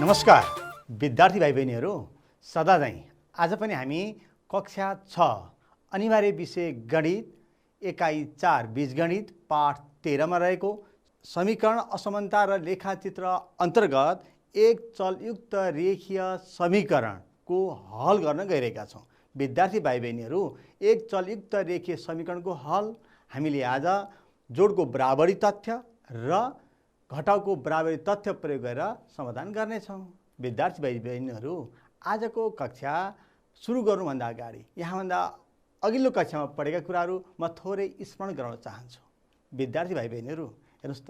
नमस्कार विद्यार्थी भाइ बहिनीहरू, सदा झैं आज पनि हामी कक्षा 6 अनिवार्य विषय गणित एकाइ 4 बीजगणित पाठ 13 मा रहेको समीकरण असमानता र लेखाचित्र अन्तर्गत एक चलयुक्त रेखीय समीकरणको हल गर्न गइरहेका छौं। विद्यार्थी भाइ बहिनीहरू, एक चलयुक्त रेखीय समीकरणको हल हामीले आज जोडको बराबरी तथ्य र घटाउको बराबरी तथ्य प्रयोग गरेर समाधान गर्नेछौँ। विद्यार्थी भाइ बहिनीहरू, आजको कक्षा सुरु गर्नुभन्दा अगाडि यहाँभन्दा अघिल्लो कक्षामा पढेका कुराहरू म थोरै स्मरण गराउन चाहन्छु। विद्यार्थी भाइ बहिनीहरू, हेर्नुहोस् त,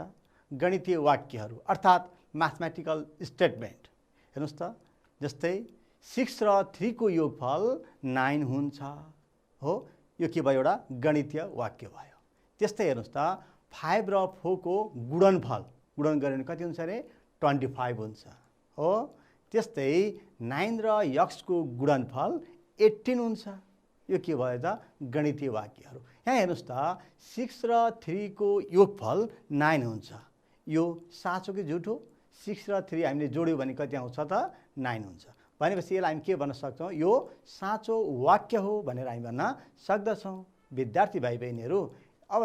गणितीय वाक्यहरू अर्थात् म्याथमेटिकल स्टेटमेन्ट हेर्नुहोस् त, जस्तै 6 र 3 को योगफल 9 हुन्छ हो, यो के भयो? एउटा गणितीय वाक्य भयो। त्यस्तै हेर्नुहोस् त, 5 र 4 को गुणनफल गुणन गऱ्यो भने कति हुन्छ अरे? 25 हुन्छ हो। त्यस्तै 9 र x को गुणनफल 18 हुन्छ। यो के भयो त? गणितीय वाक्यहरू। यहाँ हेर्नुहोस् त, 6 र 3 को योगफल 9 हुन्छ। यो साँचो कि झुटो? 6 र 3 हामीले जोड्यो भने कति आउँछ त? 9 हुन्छ। भनेपछि यसलाई हामी के भन्न सक्छौँ? यो साँचो वाक्य हो भनेर हामी भन्न सक्दछौँ। विद्यार्थी भाइ बहिनीहरू, अब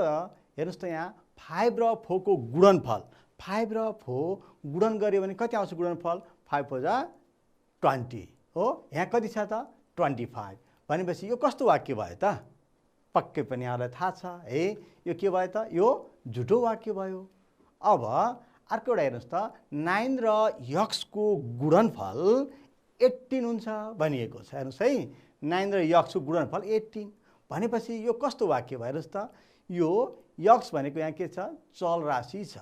हेर्नुहोस् त, यहाँ 5 र 4 को गुणनफल, 5 र 4 गुणन गऱ्यो भने कति आउँछ गुणनफल? 5 4 जा 20 हो। यहाँ कति छ त? 25। भनेपछि यो कस्तो वाक्य भयो त? पक्कै पनि यहाँलाई थाहा छ है, यो के भयो त? यो झुटो वाक्य भयो। अब अर्को एउटा हेर्नुहोस् त, 9 र x को गुणनफल 18 हुन्छ भनिएको छ। हेर्नुहोस् है, 9 र x को गुणनफल 18 भनेपछि यो कस्तो वाक्य भयो? हेर्नुहोस् त, यो x भनेको यहाँ के छ? चल राशि छ।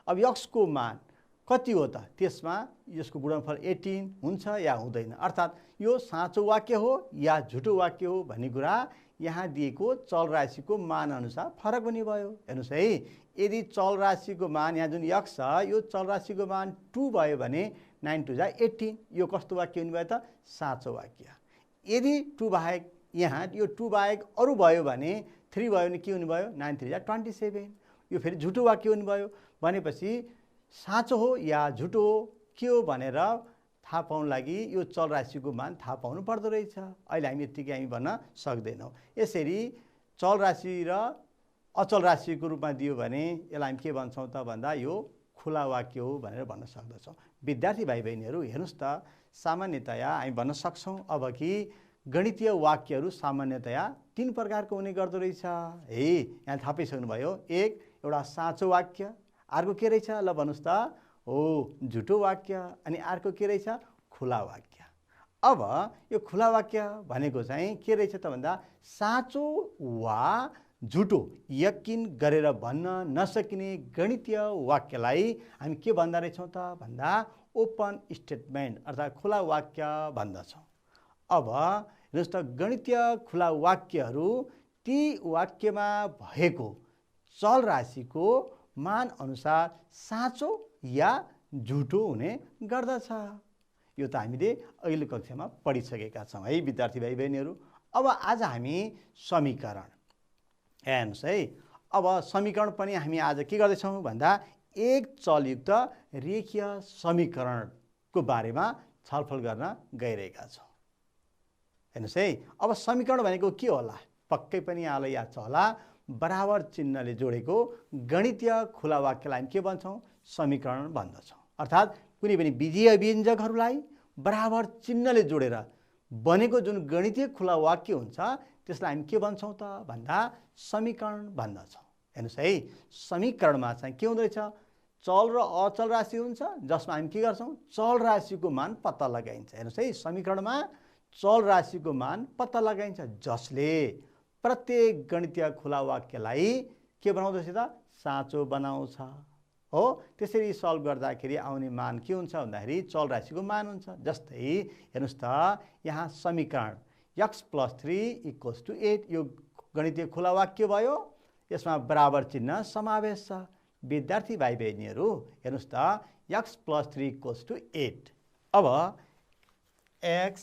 अब x को मान कति हो त? त्यसमा यसको गुणनफल 18 हुन्छ या हुँदैन? अर्थात् यो साँचो वाक्य हो या झुटो वाक्य हो भन्ने कुरा यहाँ दिएको चल राशिको मान अनुसार फरक पनि भयो। हेर्नुहोस् है, यदि चल राशिको मान यहाँ जुन x छ, यो चल राशिको मान 2 भयो भने 9 2 जा 18, यो कस्तो वाक्य हुने भयो त? साँचो वाक्य। यदि 2 बाहेक यहाँ यो 2 बाहेक अरू भयो भने 3 भयो भने के हुने भयो? 9 3 जा 27, यो फेरि झुटो वाक्य हुने भयो। भनेपछि साँचो हो या झुटो हो के हो भनेर थाहा पाउन लागि यो चल राशिको मान थाहा पाउनु पर्दो रहेछ। अहिले हामी यतिकै हामी भन्न सक्दैनौँ। यसरी चल राशि र अचल राशिको रूपमा दियो भने यसलाई हामी के भन्छौँ त भन्दा यो खुला वाक्य हो भनेर भन्न सक्दछौँ। विद्यार्थी भाइ बहिनीहरू, हेर्नुहोस् त, सामान्यतया हामी भन्न सक्छौँ अब कि गणितीय वाक्यहरू सामान्यतया 3 प्रकारको हुने गर्दो रहेछ है। यहाँ थाहा पाइसक्नुभयो। एउटा साँचो वाक्य, अर्को के रहेछ? ल भन्नुहोस् त, हो झुटो वाक्य, अनि अर्को के रहेछ? खुला वाक्य। अब यो खुला वाक्य भनेको चाहिँ के रहेछ त भन्दा साँचो वा झुटो यकिन गरेर भन्न नसकिने गणितीय वाक्यलाई हामी के भन्दा रहेछौँ त भन्दा ओपन स्टेटमेन्ट अर्थात् खुला वाक्य भन्दछौँ। अब हेर्नुहोस् त, गणितीय खुला वाक्यहरू ती वाक्यमा भएको चल राशिको मान अनुसार साँचो या झुटो हुने गर्दछ। यो त हामीले अघिल्लो कक्षामा पढिसकेका छौँ है विद्यार्थी भाइ बहिनीहरू। अब आज हामी समीकरण हेर्नुहोस् है, अब समीकरण पनि हामी आज के गर्दैछौँ भन्दा एक चलयुक्त रेखीय समीकरणको बारेमा छलफल गर्न गइरहेका छौँ। हेर्नुहोस् है, अब समीकरण भनेको के होला? पक्कै पनि यहाँलाई याद छ होला, बराबर चिन्हले जोडेको गणितीय खुला वाक्यलाई हामी के भन्छौँ? समीकरण भन्दछौँ। अर्थात् कुनै पनि बीजीय व्यञ्जकहरूलाई बराबर चिन्हले जोडेर बनेको जुन गणितीय खुला वाक्य हुन्छ त्यसलाई हामी के भन्छौँ त भन्दा समीकरण भन्दछौँ। हेर्नुहोस् है, समीकरणमा चाहिँ के हुँदो रहेछ? चल र अचल राशि हुन्छ, जसमा हामी के गर्छौँ? चल राशिको मान पत्ता लगाइन्छ। हेर्नुहोस् है, समीकरणमा चल राशिको मान पत्ता लगाइन्छ, जसले प्रत्येक गणितीय खुला वाक्यलाई के बनाउँदछ त? साँचो बनाउँछ हो। त्यसरी सल्भ गर्दाखेरि आउने मान के हुन्छ भन्दाखेरि चल राशिको मान हुन्छ। जस्तै हेर्नुहोस् त, यहाँ समीकरण x + 3 = 8 यो गणितीय खुला वाक्य भयो। यसमा बराबर चिन्ह समावेश छ। विद्यार्थी भाइ बहिनीहरू, हेर्नुहोस् त, x + 3 = 8। अब x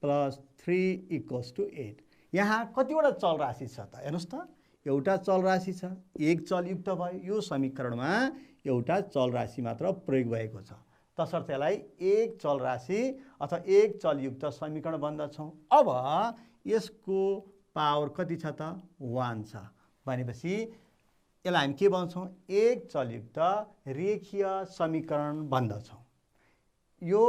+ 3 = 8 यहाँ कतिवटा चल राशि छ त? हेर्नुहोस् त, एउटा चल राशि छ, एक चलयुक्त भयो। यो समीकरणमा एउटा चल राशि मात्र प्रयोग भएको छ। तसर्थ यसलाई एक चल राशि अथवा एक चलयुक्त समीकरण भन्दछौँ। अब यसको पावर कति छ त 1 छ भनेपछि यसलाई हामी के भन्छौँ एक चलयुक्त रेखीय समीकरण भन्दछौँ। यो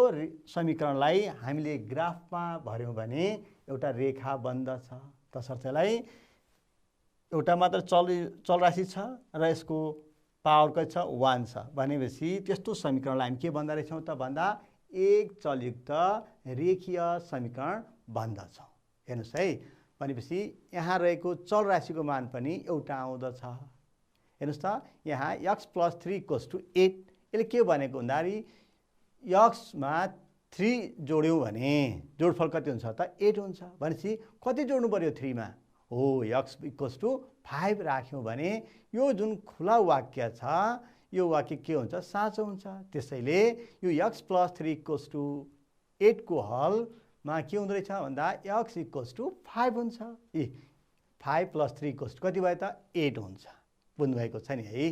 समीकरणलाई हामीले ग्राफमा भर्यौँ भने एउटा रेखा बन्दछ। तसर्थ यसलाई एउटा मात्र चल राशि छ र यसको पावर कति छ 1 छ भनेपछि त्यस्तो समीकरणलाई हामी के भन्दा रहेछौँ त भन्दा एक चलयुक्त रेखीय समीकरण भन्दछौँ। हेर्नुहोस् है, भनेपछि यहाँ रहेको चल राशिको मान पनि एउटा आउँदछ। हेर्नुहोस् त यहाँ x + 3 = 8। यसले के भनेको भन्दाखेरि x मा 3 जोड्यौँ भने जोडफल कति हुन्छ त 8 हुन्छ। भनेपछि कति जोड्नु पर्यो 3 मा हो x = 5 राख्यौँ भने यो जुन खुला वाक्य छ यो वाक्य के हुन्छ साँचो हुन्छ। त्यसैले यो x + 3 = 8 को हलमा के हुँदो रहेछ भन्दा x = 5 हुन्छ। 5 + 3 = कति भयो त 8 हुन्छ। बुझ्नुभएको छ नि है,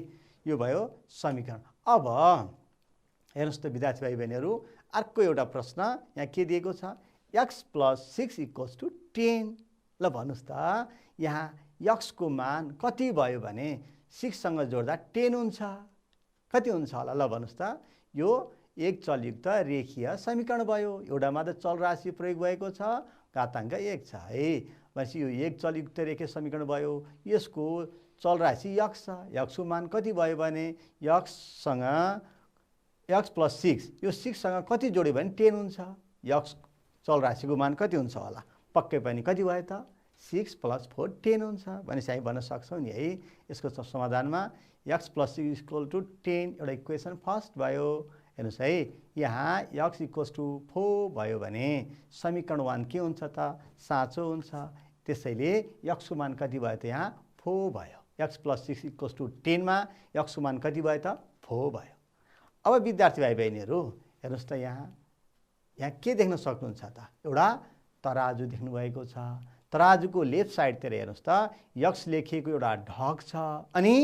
यो भयो समीकरण। अब हेर्नुहोस् त विद्यार्थी भाइ बहिनीहरू, अर्को एउटा प्रश्न यहाँ के दिएको छ x + 6 = 10। ल भन्नुहोस् त यहाँ x को मान कति भयो भने 6 सँग जोड्दा 10 हुन्छ। कति हुन्छ होला ल भन्नुहोस् त। यो एक चलयुक्त रेखीय समीकरण भयो। एउटा मात्र चल राशि प्रयोग भएको छ, घाताङ्क 1 छ है। भनेपछि यो एक चलयुक्त रेखीय समीकरण भयो। यसको चल राशि x छ। x को मान कति भयो भने x + 6 यो 6 सँग कति जोड्यो भने 10 हुन्छ। x चल राशिको मान कति हुन्छ होला पक्कै पनि कति भयो त 6 + 4 10 हुन्छ। भनेपछि हामी भन्न सक्छौँ नि है यसको समाधानमा x + 6 = 10 एउटा इक्वेसन फर्स्ट भयो। हेर्नुहोस् है, यहाँ x = 4 भयो भने समीकरण 1 के हुन्छ त साँचो हुन्छ। त्यसैले x को मान कति भयो त यहाँ 4 भयो। x + 6 = 10 मा x को मान कति भयो त 4 भयो। अब विद्यार्थी भाइ बहिनीहरू हेर्नुहोस् त यहाँ के देख्न सक्नुहुन्छ त एउटा तराजु देख्नु भएको छ। तराजुको लेफ्ट साइडतिर हेर्नुहोस् त x लेखिएको एउटा ढक छ अनि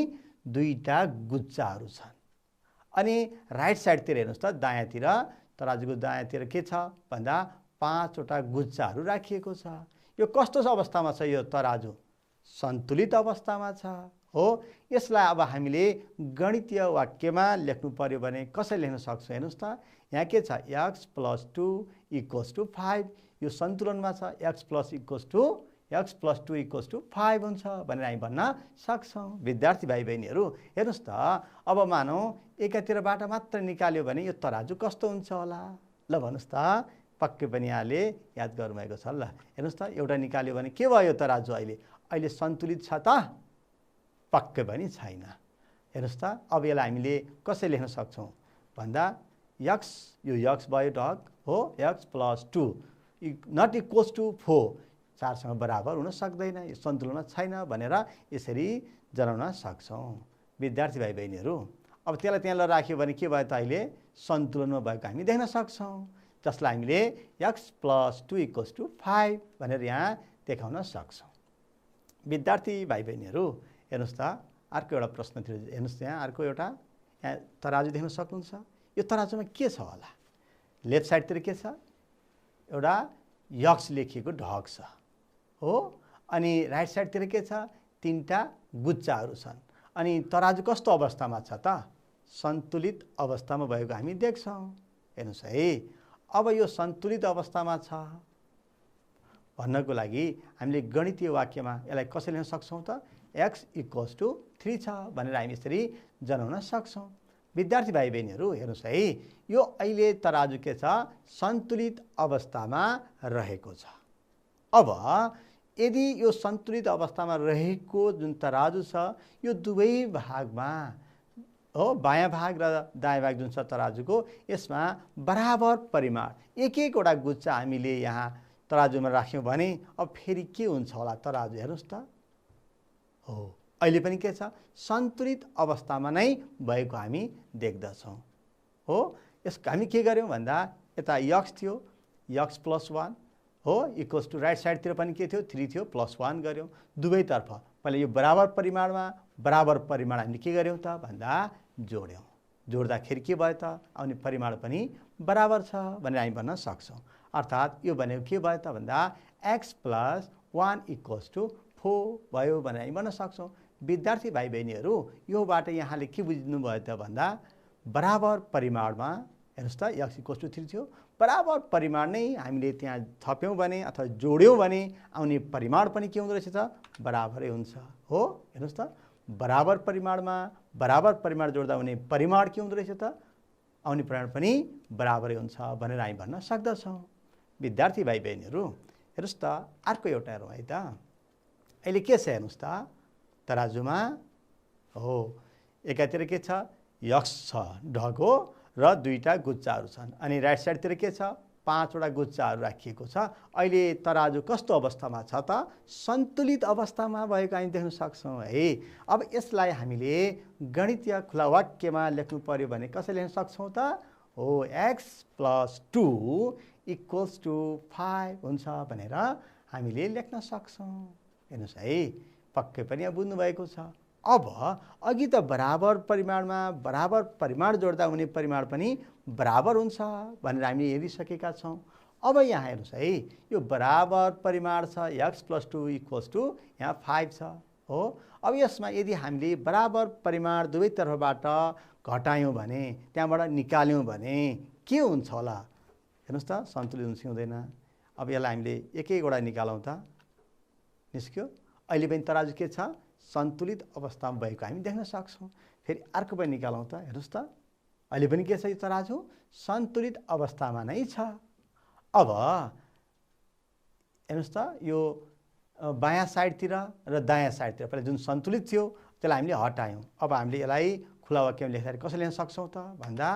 दुईटा गुच्चाहरू छन्। अनि राइट साइडतिर हेर्नुहोस् त दायाँतिर तराजुको दायाँतिर के छ भन्दा 5 वटा गुच्चाहरू राखिएको छ। यो कस्तो अवस्थामा छ यो तराजु सन्तुलित अवस्थामा छ हो। यसलाई अब हामीले गणितीय वाक्यमा लेख्नु पर्यो भने कसरी लेख्न सक्छौँ हेर्नुहोस् त यहाँ के छ x + 2 = 5 यो सन्तुलनमा छ। x + 2 = 5 हुन्छ भनेर हामी भन्न सक्छौँ। विद्यार्थी भाइ बहिनीहरू हेर्नुहोस् त अब मानौँ एकातिरबाट मात्र निकाल्यो भने यो तराजु कस्तो हुन्छ होला ल भन्नुहोस् त। पक्कै पनि यहाँले याद गर्नुभएको छ। ल हेर्नुहोस् त एउटा निकाल्यो भने के भयो तराजु अहिले सन्तुलित छ त पक्कै पनि छैन। हेर्नुहोस् त अब यसलाई हामीले कसरी लेख्न सक्छौँ भन्दा x यो x भयो ढक हो x + 2 = 4 4सँग बराबर हुन सक्दैन यो सन्तुलनमा छैन भनेर यसरी जनाउन सक्छौँ। विद्यार्थी भाइ बहिनीहरू अब त्यसलाई त्यहाँ राख्यो भने के भयो त अहिले सन्तुलनमा भएको हामी देख्न सक्छौँ। जसलाई हामीले x + 2 = 5 भनेर यहाँ देखाउन सक्छौँ। विद्यार्थी भाइ बहिनीहरू हेर्नुहोस् त अर्को एउटा प्रश्नतिर हेर्नुहोस् यहाँ अर्को एउटा यहाँ तराजु देख्न सक्नुहुन्छ। यो तराजुमा के छ होला लेफ्ट साइडतिर के छ एउटा x लेखिएको ढक छ हो। अनि राइट साइडतिर के छ 3टा गुच्चाहरू छन्। अनि तराजु कस्तो अवस्थामा छ त सन्तुलित अवस्थामा भएको हामी देख्छौँ। हेर्नुहोस् है, अब यो सन्तुलित अवस्थामा छ भन्नको लागि हामीले गणितीय वाक्यमा यसलाई कसरी लेख्न सक्छौँ त x = 3 छ भनेर हामी यसरी जनाउन सक्छौँ। विद्यार्थी भाइ बहिनीहरू हेर्नुहोस् है, यो अहिले तराजु के छ सन्तुलित अवस्थामा रहेको छ। अब यदि यो सन्तुलित अवस्थामा रहेको जुन तराजु छ यो दुवै भागमा हो बायाँ भाग र दायाँ भाग जुन छ तराजुको यसमा बराबर परिमाण एक एकवटा गुच्चा हामीले यहाँ तराजुमा राख्यौँ भने अब फेरि के हुन्छ होला तराजु हेर्नुहोस् त हो अहिले पनि के छ सन्तुलित अवस्थामा नै भएको हामी देख्दछौँ हो। यसको हामी के गर्यौँ भन्दा यता x थियो x + 1 हो = राइट साइडतिर पनि के थियो 3 थियो +1 गर्यौँ। दुवैतर्फ पहिले यो बराबर परिमाण हामीले के गर्यौँ त भन्दा जोड्यौँ जोड्दाखेरि के भयो त आउने परिमाण पनि बराबर छ भनेर हामी भन्न सक्छौँ। अर्थात् यो भनेको के भयो त भन्दा x + 1 = 4 भयो भनेर हामी भन्न सक्छौँ। विद्यार्थी भाइ बहिनीहरू योबाट यहाँले के बुझ्नुभयो त भन्दा बराबर परिमाणमा हेर्नुहोस् त x = 3 थियो, बराबर परिमाण नै हामीले त्यहाँ थप्यौँ भने अथवा जोड्यौँ भने आउने परिमाण पनि के हुँदो रहेछ त बराबरै हुन्छ हो। हेर्नुहोस् त बराबर परिमाणमा बराबर परिमाण जोड्दा हुने परिमाण के हुँदो रहेछ त आउने परिमाण पनि बराबरै हुन्छ भनेर हामी भन्न सक्दछौँ। विद्यार्थी भाइ बहिनीहरू हेर्नुहोस् त अर्को एउटा हेरौँ है त। अहिले के छ हेर्नुहोस् त तराजुमा हो एकातिर के छ x छ ढगो र दुईटा गुच्चाहरू छन् अनि राइट साइडतिर के छ 5वटा गुच्चाहरू राखिएको छ। अहिले तराजु कस्तो अवस्थामा छ त सन्तुलित अवस्थामा भएको हामी देख्न सक्छौँ है। अब यसलाई हामीले गणितीय खुला वाक्यमा लेख्नु पर्यो भने कसरी लेख्न सक्छौँ त हो x + 2 = 5 हुन्छ भनेर हामीले लेख्न सक्छौँ। हेर्नुहोस् है पक्कै पनि अब बुझ्नुभएको छ। अब अघि त बराबर परिमाणमा बराबर परिमाण जोड्दा हुने परिमाण पनि बराबर हुन्छ भनेर हामीले हेरिसकेका छौँ। अब यहाँ हेर्नुहोस् है यो बराबर परिमाण छ x + 2 = यहाँ 5 छ हो। अब यसमा यदि हामीले बराबर परिमाण दुवैतर्फबाट घटायौँ भने त्यहाँबाट निकाल्यौँ भने के हुन्छ होला हेर्नुहोस् त सन्तुलित हुन्छ हुँदैन। अब यसलाई हामीले एक एकवटा निकालौँ त निस्क्यो। अहिले पनि तराजु के छ सन्तुलित अवस्थामा भएको हामी देख्न सक्छौँ। फेरि अर्को पनि निकालौँ त हेर्नुहोस् त अहिले पनि के छ यो तराजु सन्तुलित अवस्थामा नै छ। अब हेर्नुहोस् त यो बायाँ साइडतिर र दायाँ साइडतिर पहिला जुन सन्तुलित थियो त्यसलाई हामीले हटायौँ। अब हामीले यसलाई खुला वाक्यमा लेख्दाखेरि कसरी लेख्न सक्छौँ त भन्दा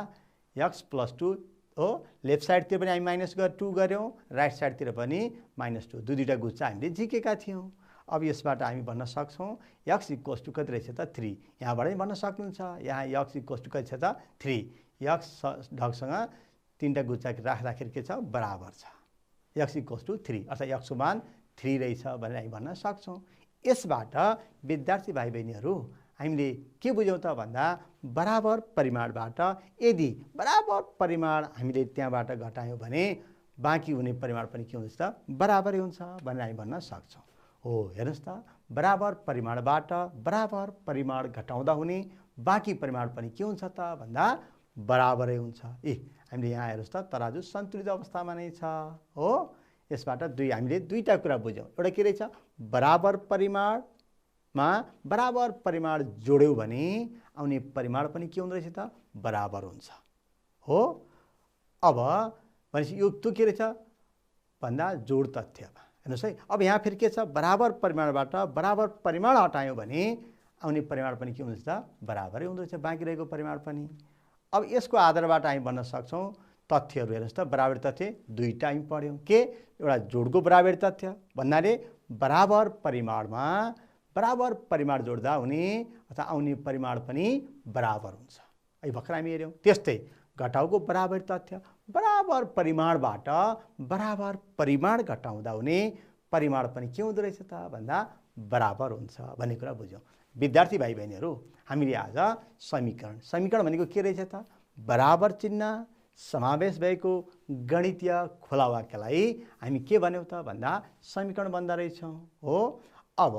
x + 2 हो लेफ्ट साइडतिर पनि हामी -2 गऱ्यौँ राइट साइडतिर पनि -2 दुईवटा गुच्चा हामीले झिकेका थियौँ। अब यसबाट हामी भन्न सक्छौँ x = कति रहेछ त 3। यहाँबाटै भन्न सक्नुहुन्छ यहाँ x = कति छ त 3। x ढगसँग 3वटा गुच्चा राख्दाखेरि के छ बराबर छ x = 3 अर्थात् x को मान 3 रहेछ भनेर हामी भन्न सक्छौँ। यसबाट विद्यार्थी भाइ बहिनीहरू हामीले के बुझ्यौँ त भन्दा बराबर परिमाणबाट यदि बराबर परिमाण हामीले त्यहाँबाट घटायौँ भने बाँकी हुने परिमाण पनि के हुन्छ त बराबरै हुन्छ भनेर हामी भन्न सक्छौँ हो। हेर्नुहोस् त बराबर परिमाणबाट बराबर परिमाण घटाउँदा हुने बाँकी परिमाण पनि के हुन्छ त भन्दा बराबरै हुन्छ। हामीले यहाँ हेर्नुहोस् त तराजु सन्तुलित अवस्थामा नै छ हो। यसबाट हामीले दुईवटा कुरा बुझ्यौँ। एउटा के रहेछ बराबर परिमाणमा बराबर परिमाण जोड्यौँ भने आउने परिमाण पनि के हुँदो रहेछ त बराबर हुन्छ हो। अब भनेपछि यो त्यो के रहेछ भन्दा जोड तथ्यमा हेर्नुहोस् है। अब यहाँ फेरि के छ बराबर परिमाणबाट बराबर परिमाण हटायौँ भने आउने परिमाण पनि के हुन्छ त बराबरै हुँदो रहेछ बाँकी रहेको परिमाण पनि। अब यसको आधारबाट हामी भन्न सक्छौँ तथ्यहरू हेर्नुहोस् त बराबर तथ्य दुईवटा हामी पढ्यौँ। के एउटा जोडको बराबर तथ्य भन्नाले बराबर परिमाणमा बराबर परिमाण जोड्दा हुने अथवा आउने परिमाण पनि बराबर हुन्छ अहिले भर्खर हामी हेऱ्यौँ। त्यस्तै घटाउको बराबर तथ्य बराबर परिमाणबाट बराबर परिमाण घटाउँदा हुने परिमाण पनि के हुँदो रहेछ त भन्दा बराबर हुन्छ भन्ने कुरा बुझ्यौँ। विद्यार्थी भाइ बहिनीहरू हामीले आज समीकरण भनेको के रहेछ त बराबर चिन्ह समावेश भएको गणितीय खुला वाक्यलाई हामी के भन्यौँ त भन्दा समीकरण भन्दो रहेछौँ हो। अब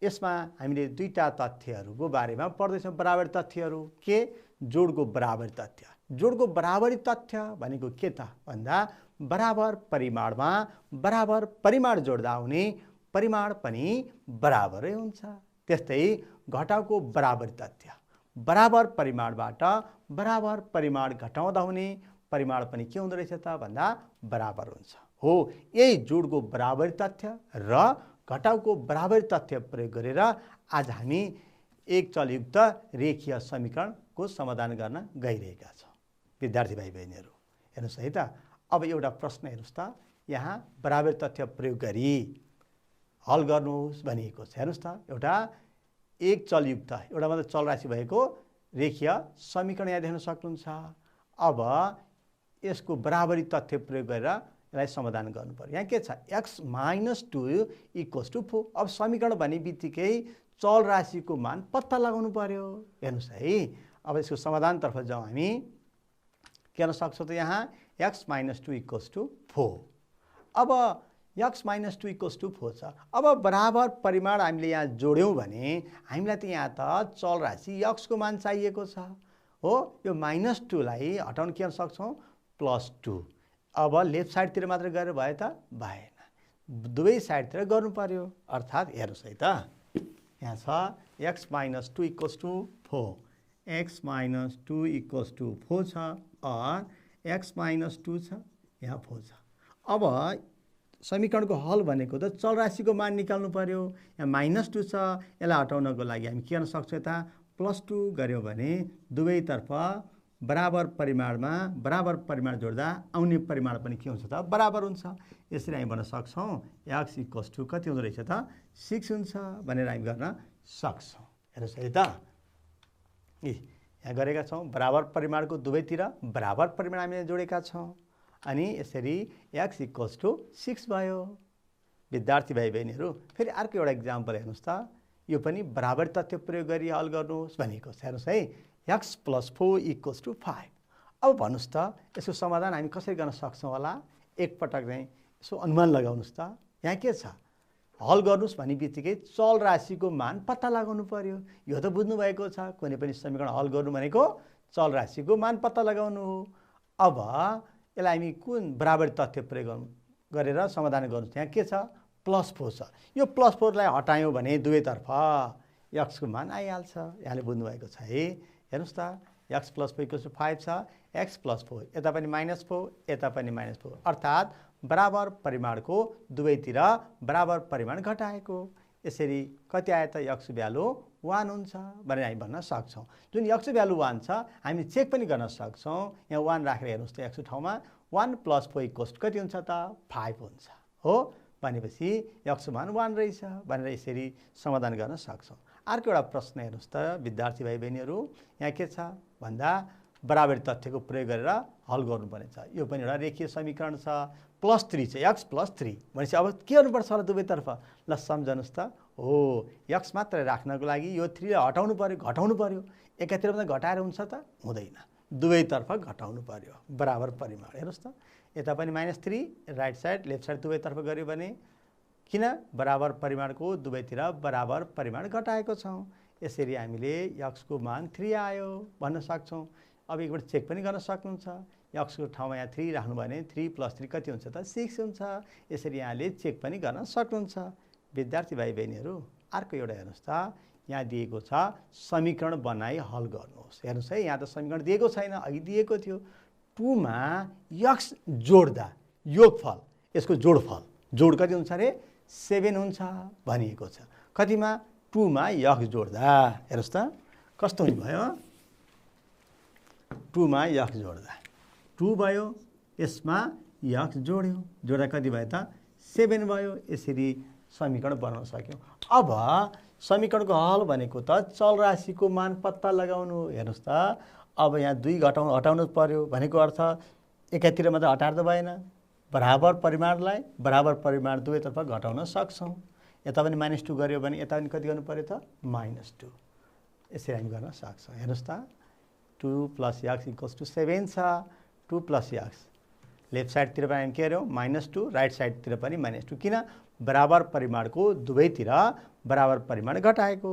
यसमा हामीले दुईवटा तथ्यहरूको बारेमा पढ्दैछौँ बराबर तथ्यहरू। के जोडको बराबर तथ्य। जोडको बराबरी तथ्य भनेको के त भन्दा बराबर परिमाणमा बराबर परिमाण जोड्दा हुने परिमाण पनि बराबरै हुन्छ। त्यस्तै घटाउको बराबरी तथ्य बराबर परिमाणबाट बराबर परिमाण घटाउँदा हुने परिमाण पनि के हुँदो रहेछ त भन्दा बराबर हुन्छ हो। यही जोडको बराबरी तथ्य र घटाउको बराबरी तथ्य प्रयोग गरेर आज हामी एक चलयुक्त रेखीय समीकरणको समाधान गर्न गइरहेका छौँ। विद्यार्थी भाइ बहिनीहरू हेर्नुहोस् है त। अब एउटा प्रश्न हेर्नुहोस् त यहाँ बराबर तथ्य प्रयोग गरी हल गर्नुहोस् भनिएको छ। हेर्नुहोस् त एउटा एक चलयुक्त एउटा मात्र चल राशि भएको रेखीय समीकरण यहाँ देख्न सक्नुहुन्छ। अब यसको बराबरी तथ्य प्रयोग गरेर यसलाई समाधान गर्नु पर्यो। यहाँ के छ x - 2 = 4। अब समीकरण भन्ने बित्तिकै चल राशिको मान पत्ता लगाउनु पर्यो। हेर्नुहोस् है अब यसको समाधानतर्फ जाउँ हामी। के गर्न सक्छौँ त यहाँ x - 2 = 4। अब x - 2 = 4 छ। अब बराबर परिमाण हामीले यहाँ जोड्यौँ भने हामीलाई त यहाँ त चल राशि x को मान चाहिएको छ हो। यो -2 लाई हटाउन के गर्न सक्छौँ +2। अब लेफ्ट साइडतिर मात्र गरेर भयो त भएन, दुवै साइडतिर गर्नु पर्यो। अर्थात् हेर्नुहोस् है त, यहाँ छ x - 2 = 4, x - 2 = 4 छ और x - 2 छ, यहाँ 4 छ। अब समीकरणको हल भनेको त चल राशिको मान निकाल्नु पर्यो। यहाँ -2 छ, यसलाई हटाउनको लागि हामी के गर्न सक्छौँ यता +2 गऱ्यौँ भने दुवैतर्फ बराबर परिमाणमा बराबर परिमाण जोड्दा आउने परिमाण पनि के हुन्छ त बराबर हुन्छ। यसरी हामी भन्न सक्छौँ x = कति हुँदो रहेछ त 6 हुन्छ भनेर हामी गर्न सक्छौँ। हेर्नुहोस् है त, यहाँ गरेका छौँ बराबर परिमाणको दुवैतिर बराबर परिमाण हामीले जोडेका छौँ अनि यसरी x = 6 भयो। विद्यार्थी भाइ बहिनीहरू फेरि अर्को एउटा इक्जाम्पल हेर्नुहोस् त, यो पनि बराबर तथ्य प्रयोग गरी हल गर्नुहोस् भनेको छ। हेर्नुहोस् है, x + 4 = 5। अब भन्नुहोस् त यसको समाधान हामी कसरी गर्न सक्छौँ होला। एकपटक चाहिँ यसो अनुमान लगाउनुहोस् त, यहाँ के छ हल गर्नुहोस् भन्ने बित्तिकै चल राशिको मान पत्ता लगाउनु पर्यो। यो त बुझ्नुभएको छ, कुनै पनि समीकरण हल गर्नु भनेको चल राशिको मान पत्ता लगाउनु हो। अब यसलाई हामी कुन बराबर तथ्य प्रयोग गरेर समाधान गर्नुहोस्। यहाँ के छ +4 छ, यो +4 लाई हटायौँ भने दुवैतर्फ x को मान आइहाल्छ। यहाँले बुझ्नुभएको छ है। हेर्नुहोस् त, x + 4 = 5 छ, x + 4 यता पनि -4 यता पनि -4 अर्थात् बराबर परिमाणको दुवैतिर बराबर परिमाण घटाएको। यसरी कति आयो त x को भ्यालु 1 हुन्छ भनेर हामी भन्न सक्छौँ। जुन x को भ्यालु 1 छ हामी चेक पनि गर्न सक्छौँ। यहाँ 1 राखेर हेर्नुहोस् त x को ठाउँमा 1 + 4 = कति हुन्छ त 5 हुन्छ हो। भनेपछि x को मान 1 रहेछ भनेर यसरी समाधान गर्न सक्छौँ। अर्को एउटा प्रश्न हेर्नुहोस् त विद्यार्थी भाइ बहिनीहरू, यहाँ के छ भन्दा बराबरी तथ्यको प्रयोग गरेर हल गर्नुपर्ने छ। यो पनि एउटा रेखीय समीकरण छ, +3 छ, x + 3 भनेपछि अब के गर्नुपर्छ होला दुवैतर्फ। ल सम्झनुहोस् त, हो x मात्र राख्नको लागि यो 3 लाई हटाउनु पर्यो, घटाउनु पर्यो। एकातिर मात्रै घटाएर हुन्छ त हुँदैन, दुवैतर्फ घटाउनु पर्यो बराबर परिमाण। हेर्नुहोस् त, यता पनि -3 राइट साइड लेफ्ट साइड दुवैतर्फ गऱ्यो भने किन बराबर परिमाणको दुवैतिर बराबर परिमाण घटाएको छौँ। यसरी हामीले x को मान 3 आयो भन्न सक्छौँ। अब एकपल्ट चेक पनि गर्न सक्नुहुन्छ। x को ठाउँमा यहाँ 3 राख्नु भयो भने 3 + 3 कति हुन्छ त 6 हुन्छ। यसरी यहाँले चेक पनि गर्न सक्नुहुन्छ। विद्यार्थी भाइ बहिनीहरू अर्को एउटा हेर्नुहोस् त, यहाँ दिएको छ समीकरण बनाई हल गर्नुहोस्। हेर्नुहोस् है, यहाँ त समीकरण दिएको छैन, अघि दिएको थियो। 2 मा x जोड्दा योगफल, यसको जोडफल जोड कति हुन्छ अरे 7 हुन्छ भनिएको छ। कतिमा 2 मा x जोड्दा। हेर्नुहोस् त कस्तो हुने भयो, 2 मा x जोड्दा 2 भयो, यसमा x जोड्यो, जोड्दा कति भयो त 7 भयो। यसरी समीकरण बनाउन सक्यौँ। अब समीकरणको हल भनेको त चल राशिको मान पत्ता लगाउनु। हेर्नुहोस् त, अब यहाँ 2 हटाउनु पर्यो भनेको अर्थ एकातिर मात्रै हटाएर त भएन, बराबर परिमाणलाई बराबर परिमाण दुवैतर्फ घटाउन सक्छौँ। यता पनि -2 गऱ्यो भने यता पनि कति गर्नु पर्यो त -2। यसरी हामी गर्न सक्छौँ। हेर्नुहोस् त, 2 + x = 7 छ, 2 + x लेफ्ट साइडतिर पनि हामी के गर्यौँ -2, राइट साइडतिर पनि -2। किन बराबर परिमाणको दुवैतिर बराबर परिमाण घटाएको।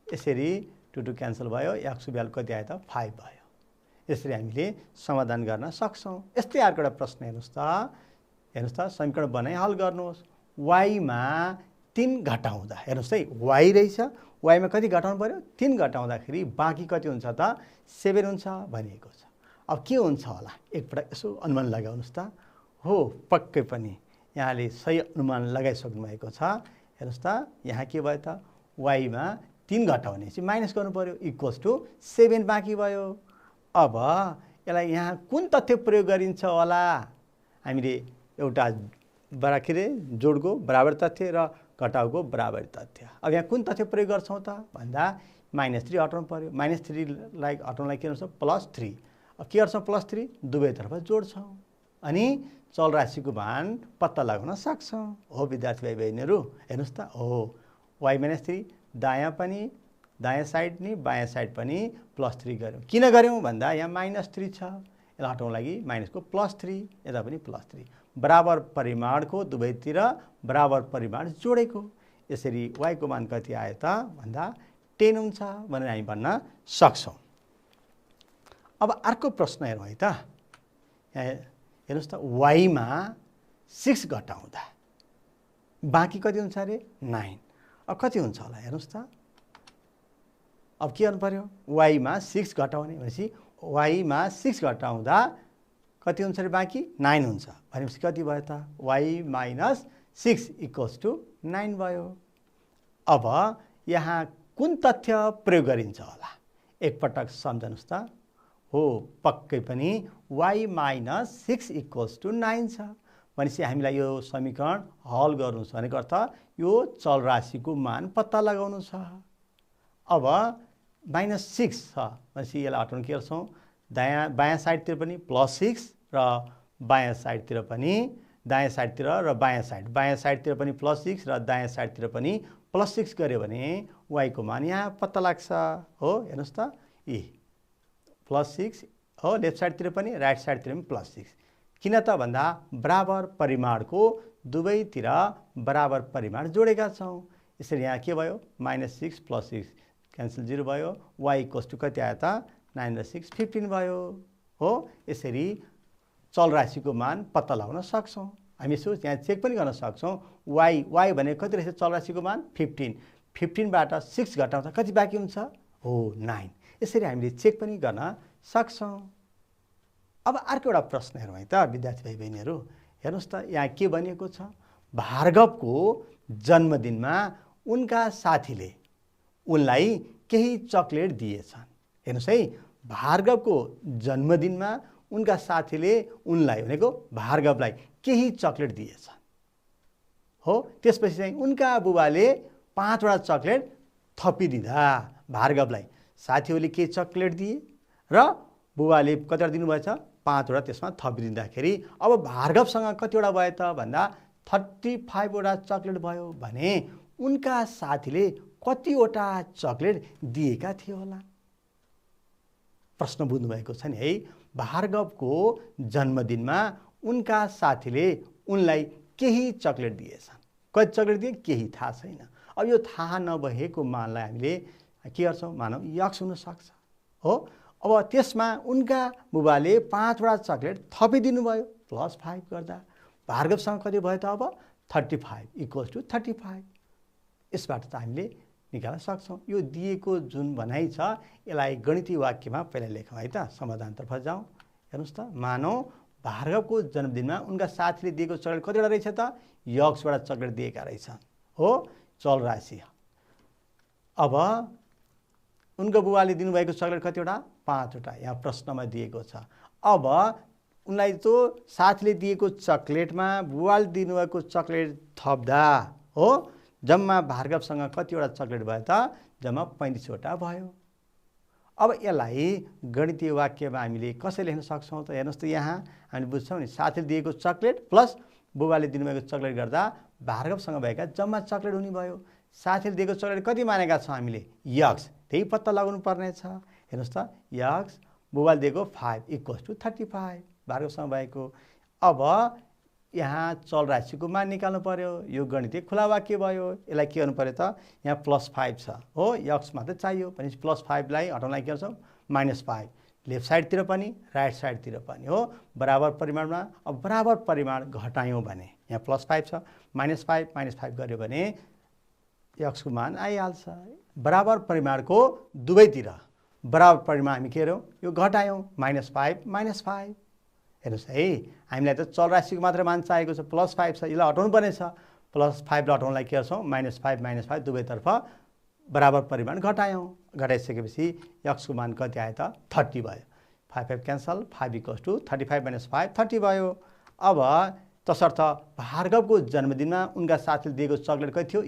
यसरी 2 2 क्यान्सल भयो, x को भ्यालु कति आयो त 5 भयो। यसरी हामीले समाधान गर्न सक्छौँ। यस्तै अर्को एउटा प्रश्न हेर्नुहोस् त, हेर्नुहोस् त समीकरण बनाई हल गर्नुहोस्। y मा 3 घटाउँदा, हेर्नुहोस् है y रहेछ, y मा कति घटाउनु पर्यो 3 घटाउँदाखेरि बाँकी कति हुन्छ त 7 हुन्छ भनिएको छ। अब के हुन्छ होला एकपटक यसो अनुमान लगाउनुहोस् त। हो पक्कै पनि यहाँले सही अनुमान लगाइसक्नु भएको छ। हेर्नुहोस् त, यहाँ के भयो त y मा 3 घटाउने चाहिँ माइनस गर्नु पर्यो = 7 बाँकी भयो। अब यसलाई यहाँ कुन तथ्य प्रयोग गरिन्छ होला। हामीले एउटा के अरे जोडको बराबर तथ्य र घटाउको बराबर तथ्य। अब यहाँ कुन तथ्य प्रयोग गर्छौँ त भन्दा -3 हटाउनु पर्यो। -3 लाई हटाउनलाई के गर्छौँ +3। अब के गर्छौँ +3 दुवैतर्फ जोड्छौँ अनि चल राशिको मान पत्ता लगाउन सक्छौँ। हो विद्यार्थी भाइ बहिनीहरू हेर्नुहोस् त, हो y - 3 दायाँ पनि दायाँ साइड नि बायाँ साइड पनि +3 गऱ्यौँ। किन गऱ्यौँ भन्दा यहाँ -3 छ, यसलाई हटाउन लागि माइनसको +3, यता पनि +3, बराबर परिमाणको दुवैतिर बराबर परिमाण जोडेको। यसरी y को मान कति आयो त भन्दा 10 हुन्छ भनेर हामी भन्न सक्छौँ। अब अर्को प्रश्न हेरौँ है त। यहाँ हेर्नुहोस् त, y मा 6 घटाउँदा बाँकी कति हुन्छ अरे 9। अब कति हुन्छ होला हेर्नुहोस् त। अब के गर्नु पर्यो, y मा 6 घटाउने भनेपछि y मा 6 घटाउँदा कति हुन्छ अरे बाँकी 9 हुन्छ भनेपछि कति भयो त, y माइनस 6 इक्वल्स टु 9 भयो। अब यहाँ कुन तथ्य प्रयोग गरिन्छ होला एकपटक सम्झनुहोस् त। हो, पक्कै पनि y माइनस 6 इक्वल्स टु 9 छ भनेपछि हामीलाई यो समीकरण हल गर्नु छ भनेको अर्थ यो चलराशिको मान पत्ता लगाउनु छ। अब -6 छ भनेपछि यसलाई हटाउन के गर्छौँ, बायाँ साइडतिर पनि +6 र बायाँ साइडतिर पनि दायाँ साइडतिर र बायाँ साइडतिर पनि +6 र दायाँ साइडतिर पनि +6 गऱ्यो भने y को मान यहाँ पत्ता लाग्छ। हो, हेर्नुहोस् त, +6 हो, लेफ्ट साइडतिर पनि राइट साइडतिर पनि +6। किन त भन्दा बराबर परिमाणको दुवैतिर बराबर परिमाण जोडेका छौँ। यसरी यहाँ के भयो, -6 + 6 क्यान्सल 0 भयो, y इक्वल्स टु कति आयो त 9 र 6 15 भयो। हो, यसरी चलराशिको मान पत्ता लगाउन सक्छौँ। हामी यसो यहाँ चेक पनि गर्न सक्छौँ, y भनेको कति रहेछ चलराशिको मान 15 बाट 6 घटाउँदा कति बाँकी हुन्छ, हो 9। यसरी हामीले चेक पनि गर्न सक्छौँ। अब अर्को एउटा प्रश्न हेरौँ है त विद्यार्थी भाइ बहिनीहरू। हेर्नुहोस् त, यहाँ के भनिएको छ, भार्गवको जन्मदिनमा उनका साथीले उनलाई केही चकलेट दिएछन्। हेर्नुहोस् है, भार्गवको जन्मदिनमा उनका साथीले उनलाई भनेको भार्गवलाई केही चकलेट दिएछन्। हो, त्यसपछि चाहिँ उनका बुबाले 5वटा चकलेट थपिदिँदा भार्गवलाई साथीहरूले केही चकलेट दिए र बुबाले कतिवटा दिनुभएछ, 5वटा त्यसमा थपिदिँदाखेरि अब भार्गवसँग कतिवटा भयो त भन्दा 35वटा चकलेट भयो भने उनका साथीले कतिवटा चकलेट दिएका थिए होला। प्रश्न बुझ्नुभएको छ नि है। भार्गवको जन्मदिनमा उनका साथीले उनलाई केही चकलेट दिएछन्। कति चकलेट दिए केही थाहा छैन। अब यो थाहा नभएको मानलाई हामीले के गर्छौँ, मानव यक्स हुन सक्छ। हो, अब त्यसमा उनका बुबाले 5वटा चकलेट थपिदिनु भयो +5 गर्दा भार्गवसँग कति भयो त अब 35 इक्वल्स टु 35। यसबाट त हामीले निकाल्न सक्छौँ। यो दिएको जुन भनाइ छ यसलाई गणितीय वाक्यमा पहिला लेखौँ है त। समाधानतर्फ जाउँ। हेर्नुहोस् त, मानौ भार्गवको जन्मदिनमा उनका साथीले दिएको चकलेट कतिवटा रहेछ त, यक्सवटा चकलेट दिएका रहेछन्। हो, चलराशि। अब उनको बुबाले दिनुभएको चकलेट कतिवटा, 5वटा यहाँ प्रश्नमा दिएको छ। अब उनलाई तो साथीले दिएको चकलेटमा बुबाले दिनुभएको चकलेट थप्दा हो जम्मा भार्गवसँग कतिवटा चकलेट भयो त, जम्मा 35वटा भयो। अब यसलाई गणितीय वाक्यमा हामीले कसरी लेख्न सक्छौँ त, हेर्नुहोस् त, यहाँ हामीले बुझ्छौँ नि, साथीले दिएको चकलेट प्लस बुबाले दिनुभएको चकलेट गर्दा भार्गवसँग भएका जम्मा चकलेट हुने भयो। साथीले दिएको चकलेट कति मानेका छौँ हामीले, यक्स, त्यही पत्ता लगाउनु पर्ने छ। हेर्नुहोस् त, यक्स बुबाले दिएको 5 इक्वल्स टु 35 भार्गवसँग भएको। अब यहाँ चलराशिको मान निकाल्नु पर्यो। यो गणितीय खुला वाक्य भयो। यसलाई के गर्नु पर्यो त, यहाँ +5 छ। हो, यक्स मात्रै चाहियो भनेपछि +5लाई हटाउनलाई के गर्छौँ, -5 लेफ्ट साइडतिर पनि राइट साइडतिर पनि। हो, बराबर परिमाणमा। अब बराबर परिमाण घटायौँ भने यहाँ +5 छ, -5 गऱ्यो भने यक्सको मान आइहाल्छ। बराबर परिमाणको दुवैतिर बराबर परिमाण हामी के गर्यौँ, यो घटायौँ, -5 हेर्नुहोस् है, हामीलाई त चलराशिको मात्र मान चाहिएको छ, +5 छ, यसलाई हटाउनु पर्ने छ। +5लाई हटाउनलाई के गर्छौँ, -5 दुवैतर्फ बराबर परिमाण घटायौँ। घटाइसकेपछि यक्सको मान कति आयो त, 30 भयो। 5 क्यान्सल, 5 इक्वल्स टु 35 - 5 30 भयो। अब तसर्थ भार्गवको जन्मदिनमा उनका साथीले दिएको चकलेट कति थियो,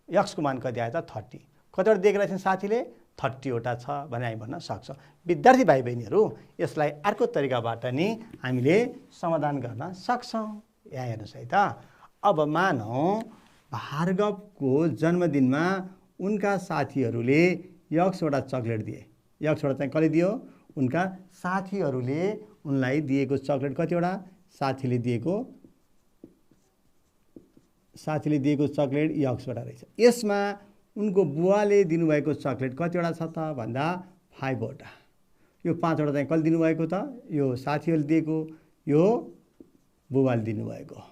यक्सको मान कति आयो त, 30। कतिवटा दिएका रहेछन् साथीले, 30वटा छ भने हामी भन्न सक्छौँ। विद्यार्थी भाइ बहिनीहरू, यसलाई अर्को तरिकाबाट नि हामीले समाधान गर्न सक्छौँ। यहाँ हेर्नुहोस् है त। अब मानौ भार्गवको जन्मदिनमा उनका साथीहरूले यक्सवटा चक्लेट दिए। यक्सवटा चाहिँ कसले दियो? उनका साथीहरूले उनलाई दिएको चक्लेट कतिवटा? साथीले दिएको चक्लेट यक्सवटा रहेछ। यसमा उनको बुवाले दिनुभएको चक्लेट कतिवटा छ त भन्दा 5 वटा। यो 5 वटा चाहिँ कसले दिनुभएको त? यो साथीहरूले दिएको, यो बुबाले दिनुभएको।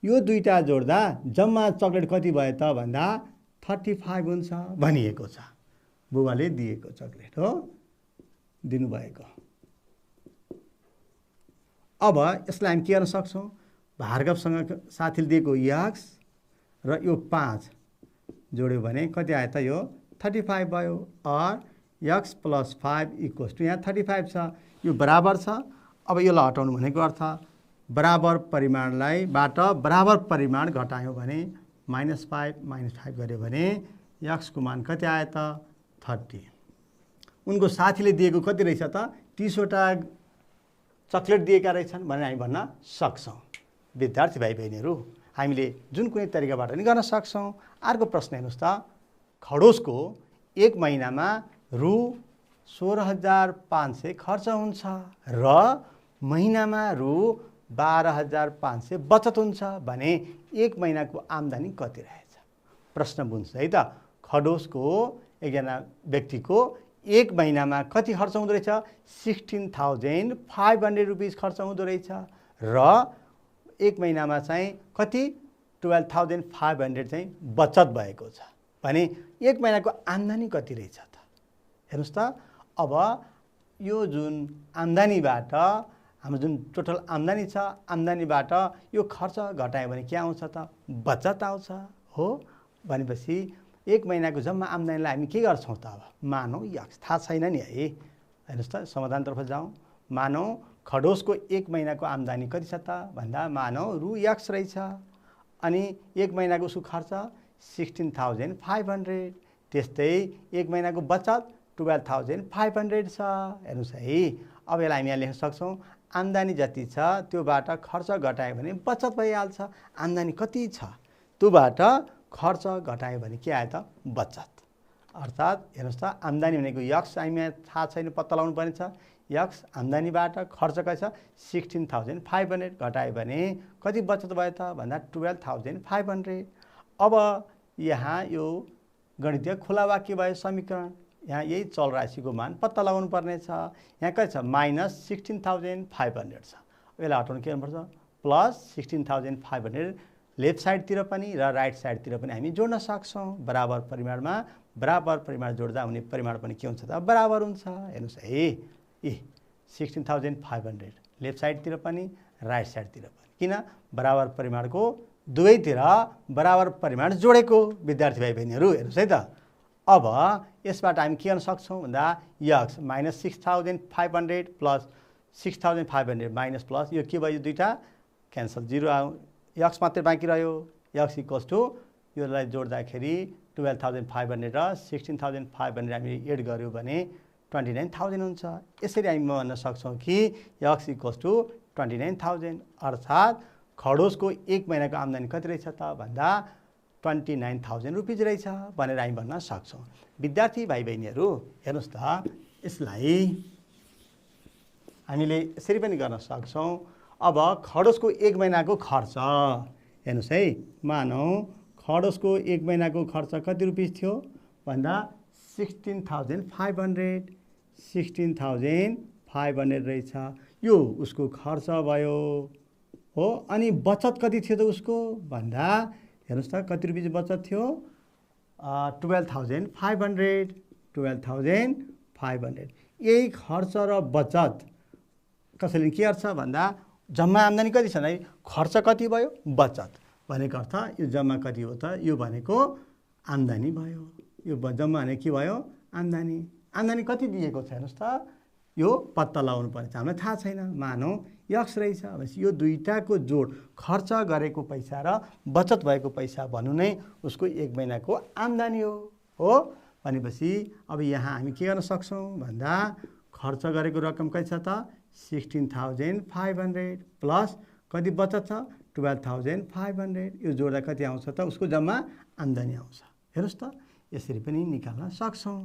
यो दुईटा जोड्दा जम्मा चक्लेट कति भयो त भन्दा 35 हुन्छ भनिएको छ। बुबाले दिएको चक्लेट हो दिनुभएको। अब यसलाई हामी के गर्न सक्छौँ? भार्गवसँग साथीले दिएको यक्स र यो 5 जोड्यो भने कति आयो त? यो 35 भयो। और यक्स प्लस 5 इक्वल्स टु यहाँ 35 छ, यो बराबर छ। अब यसलाई हटाउनु भनेको अर्थ बराबर परिमाणलाई बाट बराबर परिमाण घटायो भने -5 गर्यो भने यक्सको मान कति आयो त? 30। उनको साथीले दिएको कति रहेछ त? 30 वटा चक्लेट दिएका रहेछन् भनेर हामी भन्न सक्छौँ। विद्यार्थी भाइ बहिनीहरू, हामीले जुन कुनै तरिकाबाट नि गर्न सक्छौँ। अर्को प्रश्न हेर्नुहोस् त, खडोसको एक महिनामा रु 16,500 खर्च हुन्छ र महिनामा रु 12,500 बचत हुन्छ भने एक महिनाको आम्दानी कति रहेछ? प्रश्न बुझ्छ है त। खडोसको एकजना व्यक्तिको एक महिनामा कति खर्च हुँदो रहेछ? 16,500 रुपिस खर्च हुँदो रहेछ र एक महिनामा चाहिँ कति? 12,500 चाहिँ बचत भएको छ भने एक महिनाको आम्दानी कति रहेछ त? हेर्नुहोस् त। अब यो जुन आम्दानीबाट हाम्रो जुन टोटल आम्दानी छ, आम्दानीबाट यो खर्च घटायो भने के आउँछ त? बचत आउँछ हो। भनेपछि एक महिनाको जम्मा आम्दानीलाई हामी के गर्छौँ त? अब मानौ यक्स, थाहा छैन नि है। हेर्नुहोस् त, समाधानतर्फ जाउँ। मानौ खडोसको एक महिनाको आम्दानी कति छ त भन्दा मानौ रु यक्स रहेछ अनि एक महिनाको उसको खर्च 16,500। त्यस्तै एक महिनाको बचत 12,500 छ। हेर्नुहोस् है। अब यसलाई हामी यहाँ लेख्न सक्छौँ, आम्दानी जति छ त्योबाट खर्च घटायो भने बचत भइहाल्छ। आम्दानी कति छ त्योबाट खर्च घटायो भने के आयो त? बचत। अर्थात् हेर्नुहोस् त, आम्दानी भनेको यक्स हामीलाई थाहा छैन, पत्ता लगाउनु पर्ने छ। यक्स आम्दानीबाट खर्च कति छ? 16,500 घटायो भने कति बचत भयो त भन्दा 12,500। अब यहाँ यो गणितीय खुला वाक्य भयो समीकरण। यहाँ यही चल राशिको मान पत्ता लगाउनु पर्ने छ। यहाँ कति छ? -16,500 छ। यसलाई हटाउनु के गर्नुपर्छ? +16,500 लेफ्ट साइडतिर पनि र राइट साइडतिर पनि हामी जोड्न सक्छौँ। बराबर परिमाणमा बराबर परिमाण जोड्दा हुने परिमाण पनि के हुन्छ त? बराबर हुन्छ। हेर्नुहोस् है। 16,500 लेफ्ट साइडतिर पनि राइट साइडतिर पनि। किन? बराबर परिमाणको दुवैतिर बराबर परिमाण जोडेको। विद्यार्थी भाइ बहिनीहरू हेर्नुहोस् है त। अब यसबाट हामी के गर्न सक्छौँ भन्दा यक्स -6,500 प्लस 6,500 माइनस प्लस यो के भयो? दुईटा क्यान्सल, 0 आयो, यक्स मात्रै बाँकी रह्यो। यक्स इक्वल्स टु योलाई जोड्दाखेरि 12,500 र 16,500 हामीले एड गर्यो भने 29,000 हुन्छ। यसरी हामी भन्न सक्छौँ कि यक्स इक्वल्स टु 29,000। अर्थात् खडोसको एक महिनाको आम्दानी कति रहेछ त भन्दा 29,000 रुपिज रहेछ भनेर हामी भन्न सक्छौँ। विद्यार्थी भाइ बहिनीहरू हेर्नुहोस् त, यसलाई हामीले यसरी पनि गर्न सक्छौँ। अब खडोसको एक महिनाको खर्च हेर्नुहोस् है। मानौ खडोसको एक महिनाको खर्च कति रुपिस थियो भन्दा 16,500 रहेछ। यो उसको खर्च भयो हो। अनि बचत कति थियो त उसको भन्दा हेर्नुहोस् त कति रुपिस बचत थियो? 12,500। यही खर्च र बचत कसैले के गर्छ भन्दा जम्मा आम्दानी कति छ भने खर्च कति भयो? बचत भनेको अर्थ यो जम्मा कति हो त? यो भनेको आम्दानी भयो। यो जम्मा भने के भयो? आम्दानी। आम्दानी कति दिएको छ हेर्नुहोस् त। यो पत्ता लगाउनु पर्ने छ, हामीलाई थाहा छैन। मानौ यक्स रहेछ भनेपछि यो दुईटाको जोड खर्च गरेको पैसा र बचत भएको पैसा भन्नु नै उसको एक महिनाको आम्दानी हो। भनेपछि अब यहाँ हामी के गर्न सक्छौँ भन्दा खर्च गरेको रकम कति छ त? 16,500 प्लस कति बचत छ? 12,500। यो जोड्दा कति आउँछ त? उसको जम्मा आम्दानी आउँछ। हेर्नुहोस् त यसरी पनि निकाल्न सक्छौँ।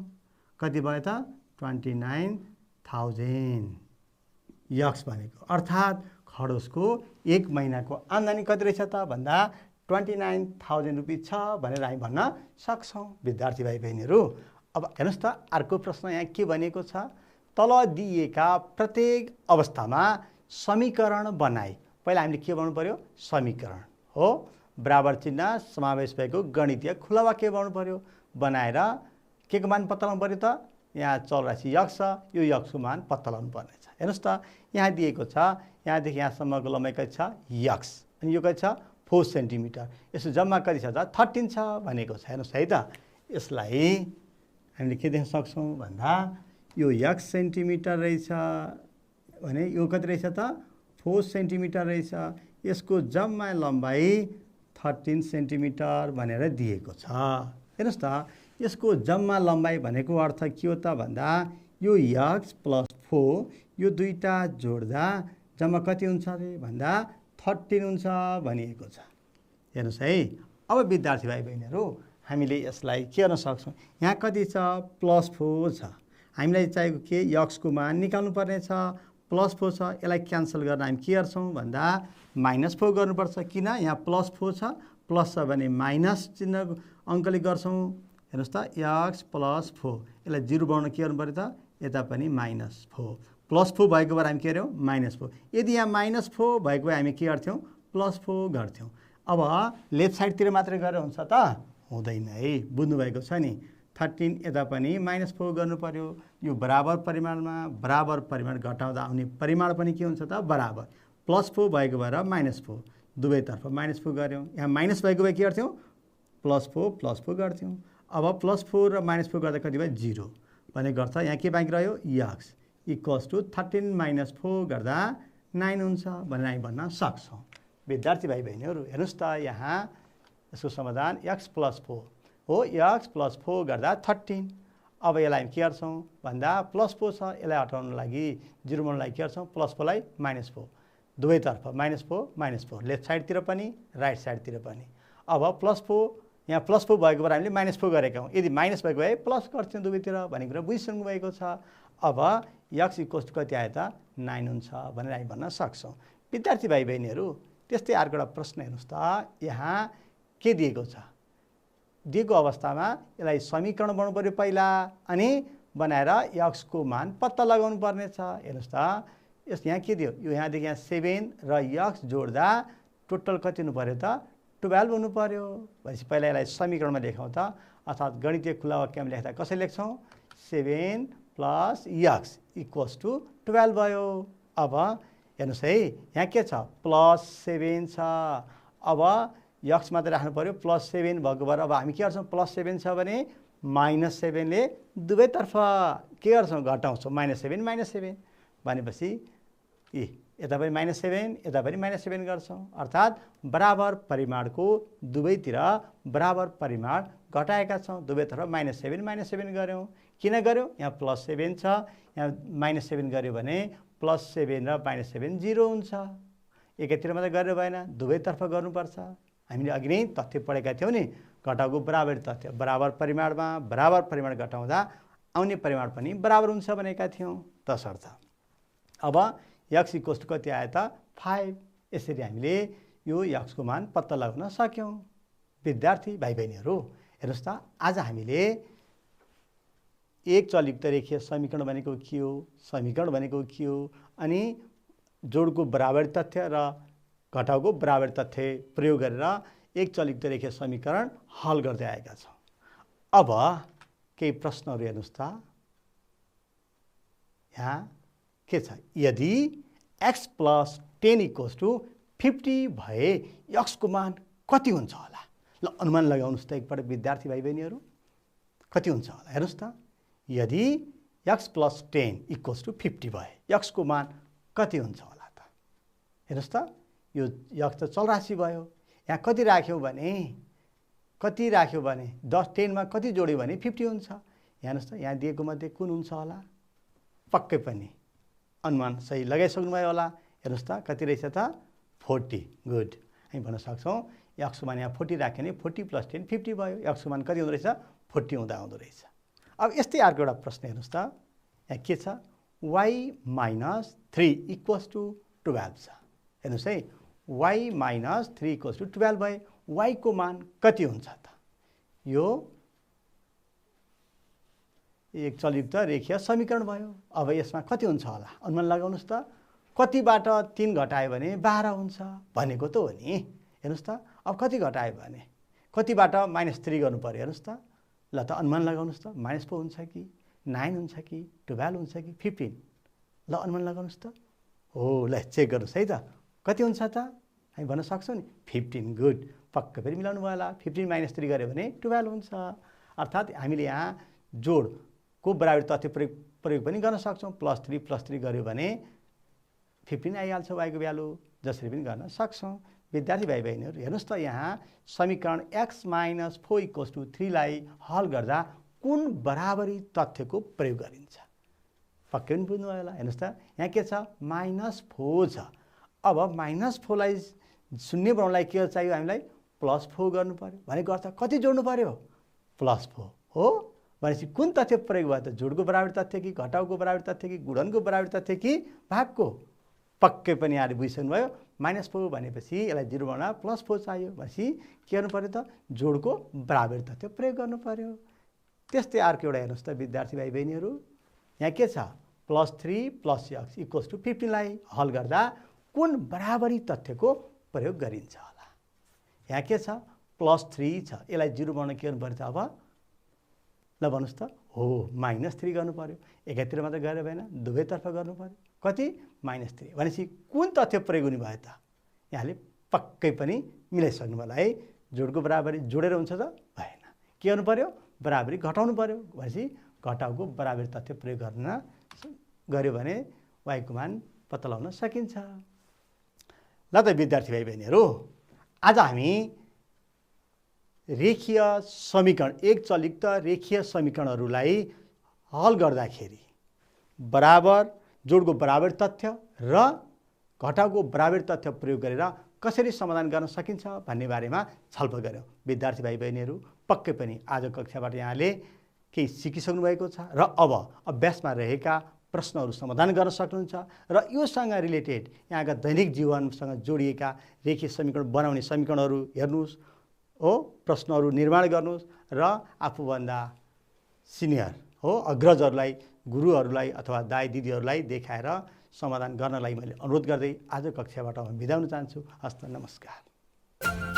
कति भयो त 29,000 यक्स भनेको, अर्थात् खडोसको एक महिनाको आम्दानी कति रहेछ त भन्दा 29,000 रुपियाँ छ भनेर हामी भन्न सक्छौँ विद्यार्थी भाइ बहिनीहरू। अब हेर्नुहोस् त अर्को प्रश्न यहाँ के भनेको छ, तल दिएका प्रत्येक अवस्थामा समीकरण बनाए। पहिला हामीले के बनाउनु पर्यो, समीकरण हो, बराबर चिन्ह समावेश भएको गणितीय खुला वाक्य बनाउनु पर्यो। बनाएर के को मान पत्ता लगाउनु पर्यो त, यहाँ चलराशि यक्स छ, यो यक्सको मान पत्ता लगाउनु पर्नेछ। हेर्नुहोस् त यहाँ दिएको छ, यहाँदेखि यहाँसम्मको लम्बाइ कति छ यक्स, अनि यो कति छ 4 सेन्टिमिटर, यसो जम्मा कति छ त 13 छ भनेको छ। हेर्नुहोस् है त, यसलाई हामीले के देख्न सक्छौँ भन्दा यो यक्स सेन्टिमिटर रहेछ भने यो कति रहेछ त 4 सेन्टिमिटर रहेछ, यसको जम्मा लम्बाइ 13 सेन्टिमिटर भनेर दिएको छ। हेर्नुहोस् त यसको जम्मा लम्बाइ भनेको अर्थ के हो त भन्दा यो यक्स प्लस 4 यो दुईटा जोड्दा जम्मा कति हुन्छ अरे भन्दा 13 हुन्छ भनिएको छ। हेर्नुहोस् है, अब विद्यार्थी भाइ बहिनीहरू हामीले यसलाई के गर्न सक्छौँ, यहाँ कति छ +4 छ, हामीलाई चाहिएको के यक्सको मान निकाल्नु पर्ने छ, +4 छ, यसलाई क्यान्सल गर्न हामी के गर्छौँ भन्दा -4 गर्नुपर्छ। किन यहाँ +4 छ, प्लस छ भने माइनस चिन्ह अङ्कले गर्छौँ। हेर्नुहोस् त यक्स +4, यसलाई 0 बनाउन के गर्नु पऱ्यो त, यता पनि -4, +4 भएको भएर हामी के गर्यौँ -4, यदि यहाँ -4 भएको भए हामी के गर्थ्यौँ +4 गर्थ्यौँ। अब लेफ्ट साइडतिर मात्रै गरेर हुन्छ त, हुँदैन है, बुझ्नुभएको छ नि। 13 यता पनि -4 गर्नु पर्यो, यो बराबर परिमाणमा बराबर परिमाण घटाउँदा आउने परिमाण पनि के हुन्छ त बराबर, +4 भएको भएर -4, दुवैतर्फ -4 गऱ्यौँ। यहाँ माइनस भएको भए के गर्थ्यौँ +4 गर्थ्यौँ। अब +4 र -4 गर्दा कति भयो 0 भनेको गर्छ, यहाँ के बाँकी रह्यो यक्स इक्वल्स टु 13 - 4 गर्दा 9 हुन्छ भनेर हामी भन्न सक्छौँ विद्यार्थी भाइ बहिनीहरू। हेर्नुहोस् त यहाँ यसको समाधान x + 4 हो, x + 4 गर्दा 13। अब यसलाई हामी के गर्छौँ भन्दा +4 छ, यसलाई हटाउनको लागि 0 बनाउनको लागि के गर्छौँ +4 लाई -4, दुवैतर्फ -4 लेफ्ट साइडतिर पनि राइट साइडतिर पनि। अब +4 यहाँ +4 भएको भएर हामीले -4 गरेका हौँ, यदि माइनस भएको भए प्लस गर्थ्यौँ दुवैतिर भन्ने कुरा बुझिसक्नु भएको छ। अब x इक्वल्स टु कति आयो त 9 हुन्छ भनेर हामी भन्न सक्छौँ विद्यार्थी भाइ बहिनीहरू। त्यस्तै अर्को एउटा प्रश्न हेर्नुहोस् त, यहाँ के दिएको छ, दिएको अवस्थामा यसलाई समीकरण बनाउनु पर्यो पहिला, अनि बनाएर यक्सको मान पत्ता लगाउनु पर्ने छ। हेर्नुहोस् त यस यहाँ के दियो, यो यहाँदेखि यहाँ 7 र यक्स जोड्दा टोटल कति हुनु पर्यो त 12 हुनु पर्यो। भनेपछि पहिला यसलाई समीकरणमा लेखौँ त, अर्थात् गणितीय खुला वाक्यमा लेख्दा कसरी लेख्छौँ 7 + यक्स इक्वल्स टु 12 भयो। अब हेर्नुहोस् है, यहाँ के छ +7 छ, अब यक्स मात्रै राख्नु पर्यो, +7 भएको भएर अब हामी के गर्छौँ +7 छ भने -7 ले दुवैतर्फ के गर्छौँ घटाउँछौँ, -7 भनेपछि यता पनि -7 यता पनि -7 गर्छौँ, अर्थात् बराबर परिमाणको दुवैतिर बराबर परिमाण घटाएका छौँ, दुवैतर्फ -7 गऱ्यौँ। किन गऱ्यौँ, यहाँ +7 छ, यहाँ -7 गऱ्यो भने +7 र -7 0 हुन्छ, एकातिर मात्रै गरेर भएन दुवैतर्फ गर्नुपर्छ। हामीले अघि नै तथ्य पढेका थियौँ नि, घटाउको बराबर तथ्य, बराबर परिमाणमा बराबर परिमाण घटाउँदा आउने परिमाण पनि बराबर हुन्छ भनेका थियौँ तसर्थ। अब यक्स इक्वल्स टु कति आयो त 5, यसरी हामीले यो यक्सको मान पत्ता लगाउन सक्यौँ विद्यार्थी भाइ बहिनीहरू। हेर्नुहोस् त आज हामीले एक चलयुक्त रेखीय समीकरण भनेको के हो, समीकरण भनेको के हो, अनि जोडको बराबर तथ्य र घटाउको बराबर तथ्य प्रयोग गरेर एक चलयुक्त रेखीय समीकरण हल गर्दै आएका छौँ। अब केही प्रश्नहरू हेर्नुहोस् त, यहाँ के छ, यदि x + 10 इक्वल्स टु 50 भए यक्सको मान कति हुन्छ होला, ल अनुमान लगाउनुहोस् त एकपल्ट विद्यार्थी भाइ बहिनीहरू, कति हुन्छ होला। हेर्नुहोस् त, यदि x + 10 इक्वल्स टु 50 भए यक्सको मान कति हुन्छ होला त। हेर्नुहोस् त यो यक्स त चलराशि भयो, यहाँ कति राख्यौ भने 10 मा कति जोड्यो भने 50 हुन्छ। हेर्नुहोस् त यहाँ दिएको मध्ये कुन हुन्छ होला, पक्कै पनि अनुमान सही लगाइसक्नु भयो होला। हेर्नुहोस् त कति रहेछ त 40, गुड, हामी भन्न सक्छौँ एक्सको मान यहाँ 40 राख्यो भने 40 + 10 50 भयो। एक्सको मान कति हुँदो रहेछ 40 हुँदा आउँदो रहेछ। अब यस्तै अर्को एउटा प्रश्न हेर्नुहोस् त, यहाँ के छ y - 3 = 12 छ। हेर्नुहोस् है, y - 3 = 12 भए y को मान कति हुन्छ त? यो एक चलयुक्त रेखीय समीकरण भयो। अब यसमा कति हुन्छ होला अनुमान लगाउनुहोस् त। कतिबाट 3 घटायो भने 12 हुन्छ भनेको त हो नि। हेर्नुहोस् त, अब कति घटायो भने कतिबाट -3 गर्नु पर्यो। हेर्नुहोस् त, ल त अनुमान लगाउनुहोस् त। -4 हुन्छ कि 9 हुन्छ कि 12 हुन्छ कि 15? ल अनुमान लगाउनुहोस् त। हो, ल चेक गर्नुहोस् है त, कति हुन्छ त? हामी भन्न सक्छौँ नि 15। गुड, पक्कै पनि मिलाउनु भयो होला। 15 - 3 गऱ्यो भने 12 हुन्छ। अर्थात् हामीले यहाँ जोडको बराबरी तथ्य प्रयोग पनि गर्न सक्छौँ। +3 + 3 गऱ्यो भने 15 आइहाल्छ y को भ्यालु। जसरी पनि गर्न सक्छौँ। विद्यार्थी भाइ बहिनीहरू हेर्नुहोस् त, यहाँ समीकरण x - 4 = 3 लाई हल गर्दा कुन बराबरी तथ्यको प्रयोग गरिन्छ? पक्कै पनि बुझ्नु होला। हेर्नुहोस् त, यहाँ के छ -4 छ। अब -4 लाई शून्य बनाउनलाई के चाहियो हामीलाई? +4 गर्नु पर्यो। भनेको अर्थ कति जोड्नु पर्यो? +4 हो। भनेपछि कुन तथ्य प्रयोग भयो त? जोडको बराबरी तथ्य कि घटाउको बराबरी तथ्य कि गुणनको बराबरी तथ्य कि भागको? पक्कै पनि यहाँले बुझिसक्नुभयो। -4 भनेपछि यसलाई 0 बनाउन +4 चाहियो। भनेपछि के गर्नु पर्यो त? जोडको बराबरी तथ्य प्रयोग गर्नु पर्यो। त्यस्तै अर्को एउटा हेर्नुहोस् त विद्यार्थी भाइ बहिनीहरू, यहाँ के छ +3 + x = 15 लाई हल गर्दा कुन बराबरी तथ्यको प्रयोग गरिन्छ होला? यहाँ के छ +3 छ। यसलाई 0 बनाउन के गर्नु पर्यो त? अब ल भन्नुहोस् त। हो, -3 गर्नु पर्यो। एकातिर मात्र गरे भएन, दुवैतर्फ गर्नु पर्यो। कति? -3। भनेपछि कुन तथ्य प्रयोग हुने भयो त? यहाँले पक्कै पनि मिलाइसक्नु होला है। जोडको बराबरी जोडेर हुन्छ त? भएन। के गर्नु पर्यो? बराबरी घटाउनु पर्यो। भनेपछि घटाउको बराबरी तथ्य प्रयोग गर्यो भने y को मान पत्ता लगाउन सकिन्छ। ल त विद्यार्थी भाइ बहिनीहरू, आज हामी रेखीय समीकरण, एक चलयुक्त रेखीय समीकरणहरूलाई हल गर्दाखेरि जोडको बराबरी तथ्य र घटाउको बराबरी तथ्य प्रयोग गरेर कसरी समाधान गर्न सकिन्छ भन्ने बारेमा छलफल गऱ्यौँ। विद्यार्थी भाइ बहिनीहरू पक्कै पनि आज कक्षाबाट यहाँले केही सिकिसक्नु भएको छ र अब अभ्यासमा रहेका प्रश्नहरू समाधान गर्न सक्नुहुन्छ र योसँग रिलेटेड यहाँका दैनिक जीवनसँग जोडिएका रेखीय समीकरण बनाउने समीकरणहरू हेर्नुहोस् हो, प्रश्नहरू निर्माण गर्नुहोस् र आफूभन्दा सिनियर हो अग्रजहरूलाई, गुरुहरूलाई अथवा दाइ दिदीहरूलाई देखाएर समाधान गर्नलाई मैले अनुरोध गर्दै आज कक्षाबाट म बिदा हुन चाहन्छु। हस्त, नमस्कार।